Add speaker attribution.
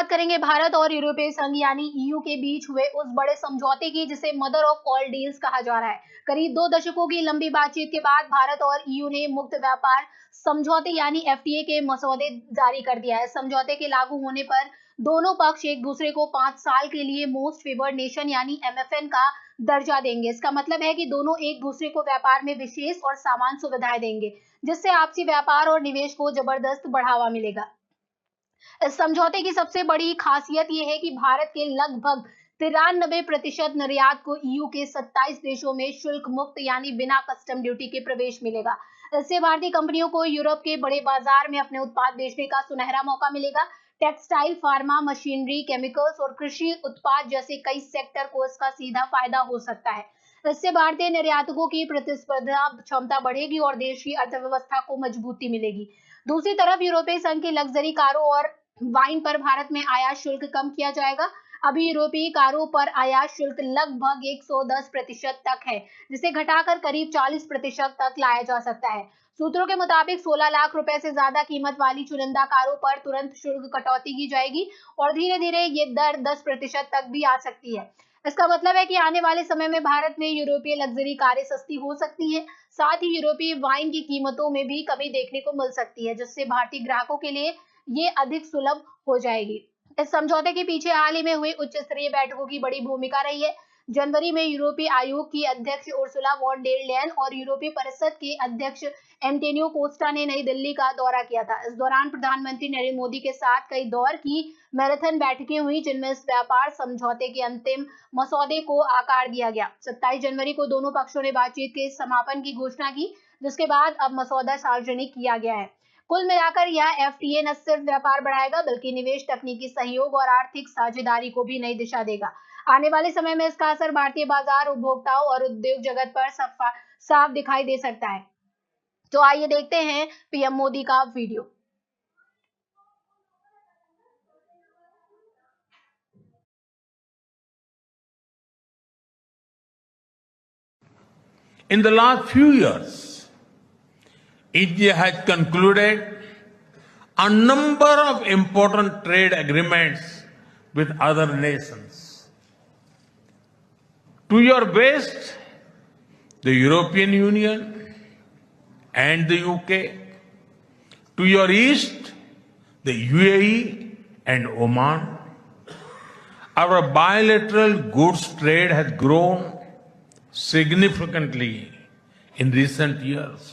Speaker 1: बात करेंगे भारत और यूरोपीय संघ यानी ईयू के बीच हुए उस बड़े समझौते की जिसे मदर ऑफ ऑल डील्स कहा जा रहा है। करीब 2 दशकों की लंबी बातचीत के बाद भारत और ईयू ने मुक्त व्यापार समझौते यानी एफटीए के मसौदे जारी कर दिया है। समझौते के लागू होने पर दोनों पक्ष एक दूसरे को 5 साल के लिए मोस्ट फेवर्ड नेशन यानी एमएफएन का दर्जा देंगे। इसका मतलब है कि दोनों एक दूसरे को व्यापार में विशेष और समान सुविधाएं देंगे, जिससे आपसी व्यापार और निवेश को जबरदस्त बढ़ावा मिलेगा। इस समझौते की सबसे बड़ी खासियत यह है कि भारत के लगभग 93% निर्यात को ईयू के 27 देशों में शुल्क मुक्त यानी बिना कस्टम ड्यूटी के प्रवेश मिलेगा। इससे भारतीय कंपनियों को यूरोप के बड़े बाजार में अपने उत्पाद बेचने का सुनहरा मौका मिलेगा। टेक्सटाइल, फार्मा, मशीनरी, केमिकल्स और कृषि उत्पाद जैसे कई सेक्टर को इसका सीधा फायदा हो सकता है। इससे भारतीय निर्यातकों की प्रतिस्पर्धा क्षमता बढ़ेगी और देश की अर्थव्यवस्था को मजबूती मिलेगी। दूसरी तरफ यूरोपीय संघ की लग्जरी कारों और वाइन पर भारत में आयात शुल्क कम किया जाएगा। अभी यूरोपीय कारों पर आयात शुल्क लगभग 110% तक है, जिसे घटाकर करीब 40% तक लाया जा सकता है। सूत्रों के मुताबिक 16 लाख रुपए से ज्यादा कीमत वाली चुनिंदा कारों पर तुरंत शुल्क कटौती की जाएगी और धीरे धीरे ये दर 10% तक भी आ सकती है। इसका मतलब है कि आने वाले समय में भारत में यूरोपीय लग्जरी कारें सस्ती हो सकती हैं। साथ ही यूरोपीय वाइन की कीमतों में भी कमी देखने को मिल सकती है, जिससे भारतीय ग्राहकों के लिए ये अधिक सुलभ हो जाएगी। इस समझौते के पीछे हाल ही में हुई उच्च स्तरीय बैठकों की बड़ी भूमिका रही है। जनवरी में यूरोपीय आयोग की अध्यक्ष उर्सुला वॉन डेर लेयन और यूरोपीय परिषद के अध्यक्ष एंटोनियो कोस्टा ने नई दिल्ली का दौरा किया था। इस दौरान प्रधानमंत्री नरेंद्र मोदी के साथ कई दौर की मैराथन बैठकें हुई, जिनमें इस व्यापार समझौते के अंतिम मसौदे को आकार दिया गया। 27 जनवरी को दोनों पक्षों ने बातचीत के समापन की घोषणा की, जिसके बाद अब मसौदा सार्वजनिक किया गया है। कुल मिलाकर यह एफटीए न सिर्फ व्यापार बढ़ाएगा, बल्कि निवेश, तकनीकी सहयोग और आर्थिक साझेदारी को भी नई दिशा देगा। आने वाले समय में इसका असर भारतीय बाजार, उपभोक्ताओं और उद्योग जगत पर साफ दिखाई दे सकता है। तो आइए देखते हैं पीएम मोदी का video.
Speaker 2: In the last few years, India has concluded a number of important trade agreements with other nations. To your west, the European Union and the UK. To your east, the UAE and Oman. Our bilateral goods trade has grown significantly in recent years.